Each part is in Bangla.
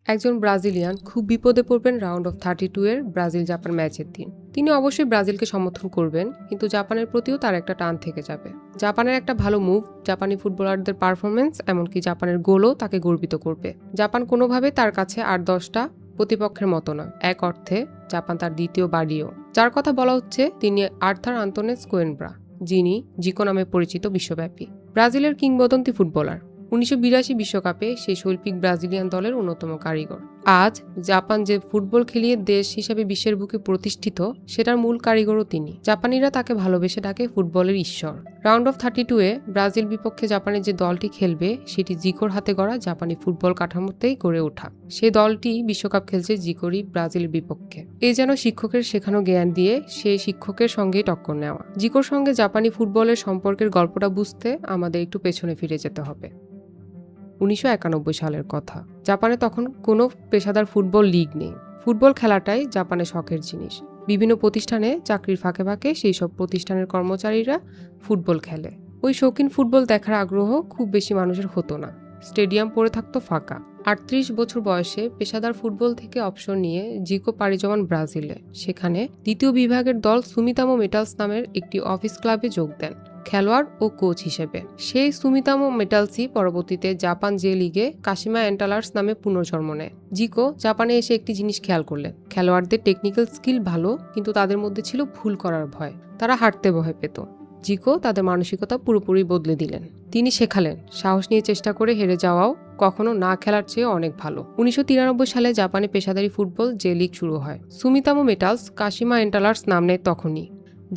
একজন ব্রাজিলিয়ান খুব বিপদে পড়বেন রাউন্ড অফ 32 এর ব্রাজিল জাপান ম্যাচের দিন। তিনি অবশ্যই ব্রাজিলকে সমর্থন করবেন, কিন্তু জাপানের প্রতিও তার একটা টান থেকে যাবে। জাপানের একটা ভালো মুভ, জাপানি ফুটবলারদের পারফরমেন্স, এমনকি জাপানের গোলও তাকে গর্বিত করবে। জাপান কোনোভাবে তার কাছে 8-10টা প্রতিপক্ষের মতো নয়। এক অর্থে জাপান তার দ্বিতীয় বাড়িও। যার কথা বলা হচ্ছে তিনি আর্থার আন্তোনেস কোয়েনব্রা, যিনি জিকো নামে পরিচিত বিশ্বব্যাপী। ব্রাজিলের কিংবদন্তি ফুটবলার। 1982 বিশ্বকাপে সেই শৈল্পিক ব্রাজিলিয়ান দলের অন্যতম কারিগর। আজ জাপান যে ফুটবল খেলিয়ে দেশ হিসেবে বিশ্বের বুকে প্রতিষ্ঠিত, সেটার মূল কারিগরও তিনি। জাপানিরা তাকে ভালোবেসে ডাকে ফুটবলের ঈশ্বর। রাউন্ড অফ 32-এ ব্রাজিল বিপক্ষে জাপানের যে দলটি খেলবে সেটি জিকোর হাতে গড়া জাপানি ফুটবল কাঠামোতেই গড়ে ওঠা। সেই দলটি বিশ্বকাপ খেলছে জিকোরই ব্রাজিলের বিপক্ষে। এ যেন শিক্ষকের শেখানো জ্ঞান দিয়ে সেই শিক্ষকের সঙ্গেই টক্কর নেওয়া। জিকোর সঙ্গে জাপানি ফুটবলের সম্পর্কের গল্পটা বুঝতে আমাদের একটু পেছনে ফিরে যেতে হবে। 1991 সালের কথা। জাপানে তখন কোনো পেশাদার ফুটবল লিগ নেই। ফুটবল খেলাটাই জাপানে শখের জিনিস। বিভিন্ন প্রতিষ্ঠানে চাকরির ফাঁকে ফাঁকে সেই সব প্রতিষ্ঠানের কর্মচারীরা ফুটবল খেলে। ওই শৌখিন ফুটবল দেখার আগ্রহ খুব বেশি মানুষের হতো না। স্টেডিয়াম পড়ে থাকতো ফাঁকা। 38 বছর বয়সে পেশাদার ফুটবল থেকে অবসর নিয়ে জিকো পাড়ি জমান ব্রাজিলে। সেখানে দ্বিতীয় বিভাগের দল সুমিতামো মেটালস নামের একটি অফিস ক্লাবে যোগ দেন খেলোয়াড় ও কোচ হিসেবে। সেই সুমিতামো মেটালসই পরবর্তীতে জাপান জে লিগে কাশিমা অ্যান্টালার্স নামে পুনর্জন্ম নেয়। জিকো জাপানে এসে একটি জিনিস খেয়াল করলেন, খেলোয়াড়দের টেকনিক্যাল স্কিল ভালো, কিন্তু তাদের মধ্যে ছিল ভুল করার ভয়। তারা হারতে ভয় পেত। জিকো তাদের মানসিকতা পুরোপুরি বদলে দিলেন। তিনি শেখালেন সাহস নিয়ে চেষ্টা করে হেরে যাওয়াও কখনো না খেলার চেয়ে অনেক ভালো। 1993 সালে জাপানে পেশাদারি ফুটবল জে লিগ শুরু হয়। সুমিতামো মেটালস কাশিমা অ্যান্টালার্স নাম নেয় তখনই।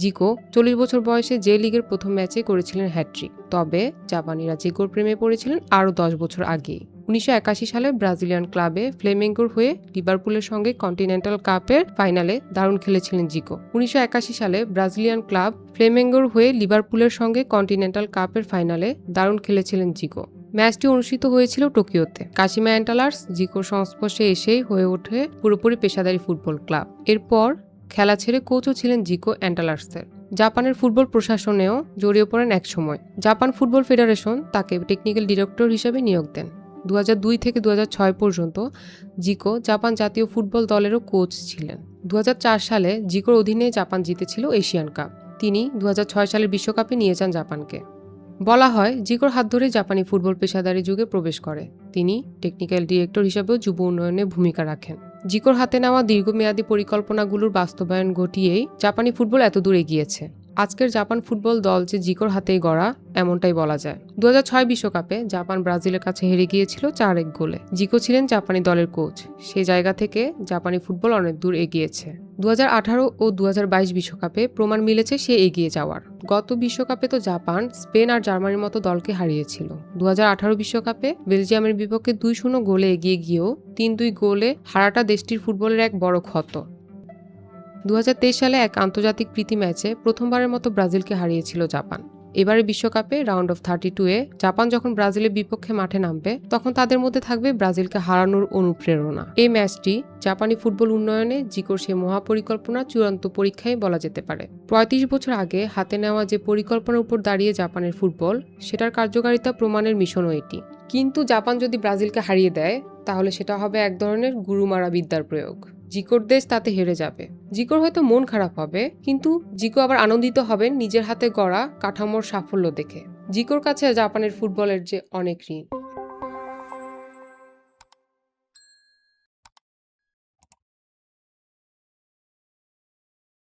জিকো 40 বছর বয়সে জে লিগের প্রথম ম্যাচে করেছিলেন হ্যাট্রিক। তবে জাপানিরা জিকোর প্রেমে পড়েছিলেন আরও 10 বছর আগেই। 1981 সালে ব্রাজিলিয়ান ক্লাবে ফ্লেমেঙ্গোর হয়ে লিভারপুলের সঙ্গে কন্টিনেন্টাল কাপের ফাইনালে দারুণ খেলেছিলেন জিকো। 1981 সালে ব্রাজিলিয়ান ক্লাব ফ্লেমেঙ্গোর হয়ে লিভারপুলের সঙ্গে কন্টিনেন্টাল কাপের ফাইনালে দারুণ খেলেছিলেন জিকো। ম্যাচটি অনুষ্ঠিত হয়েছিল টোকিওতে। কাশিমা অ্যান্টালার্স জিকোর সংস্পর্শে এসেই হয়ে ওঠে পুরোপুরি পেশাদারি ফুটবল ক্লাব। এরপর খেলা ছেড়ে কোচও ছিলেন জিকো অ্যান্টালার্সের। জাপানের ফুটবল প্রশাসনেও জড়িয়ে পড়েন এক সময়। জাপান ফুটবল ফেডারেশন তাকে টেকনিক্যাল ডিরেক্টর হিসেবে নিয়োগ দেন। 2002 থেকে 2006 পর্যন্ত জিকো জাপান জাতীয় ফুটবল দলেরও কোচ ছিলেন। 2004 সালে জিকোর অধীনে জাপান জিতেছিল এশিয়ান কাপ। তিনি 2006 সালের বিশ্বকাপে নিয়ে যান জাপানকে। বলা হয় জিকোর হাত ধরে জাপানি ফুটবল পেশাদারি যুগে প্রবেশ করে। তিনি টেকনিক্যাল ডিরেক্টর হিসেবেও যুব উন্নয়নে ভূমিকা রাখেন। জিকোর হাতে নেওয়া দীর্ঘমেয়াদী পরিকল্পনাগুলোর বাস্তবায়ন ঘটিয়েই জাপানি ফুটবল এত দূর এগিয়েছে। আজকের জাপান ফুটবল দল যে জিকোর হাতেই গড়া, এমনটাই বলা যায়। 2006 বিশ্বকাপে জাপান ব্রাজিলের কাছে হেরে গিয়েছিল 4-1 গোলে। জিকো ছিলেন জাপানি দলের কোচ। সেই জায়গা থেকে জাপানি ফুটবল অনেক দূর এগিয়েছে। 2018 ও 2022 বিশ্বকাপে প্রমাণ মিলেছে সে এগিয়ে যাওয়ার। গত বিশ্বকাপে তো জাপান স্পেন আর জার্মানির মতো দলকে হারিয়েছিল। 2018 বিশ্বকাপে বেলজিয়ামের বিপক্ষে 2-0 গোলে এগিয়ে গিয়েও 3-2 গোলে হারাটা দেশটির ফুটবলের এক বড় ক্ষত। 2023 সালে এক আন্তর্জাতিক প্রীতি ম্যাচে প্রথমবারের মতো ব্রাজিলকে হারিয়েছিল জাপান। এবারে বিশ্বকাপে রাউন্ড অফ 32-এ জাপান যখন ব্রাজিলের বিপক্ষে মাঠে নামবে, তখন তাদের মধ্যে থাকবে ব্রাজিলকে হারানোর অনুপ্রেরণা। এই ম্যাচটি জাপানি ফুটবল উন্নয়নে জিকোর সে মহাপরিকল্পনা চূড়ান্ত পরীক্ষায় বলা যেতে পারে। 35 বছর আগে হাতে নেওয়া যে পরিকল্পনার উপর দাঁড়িয়ে জাপানের ফুটবল, সেটার কার্যকারিতা প্রমাণের মিশনও এটি। কিন্তু জাপান যদি ব্রাজিলকে হারিয়ে দেয়, তাহলে সেটা হবে এক ধরনের গুরুমারা বিদ্যার প্রয়োগ। জিকোর দেশ তাতে হেরে যাবে। জিকোর হয়তো মন খারাপ হবে, কিন্তু জিকো আবার আনন্দিত হবেন নিজের হাতে গড়া কাঠামোর সাফল্য দেখে। জিকোর কাছে জাপানের ফুটবলের যে অনেক ঋণ।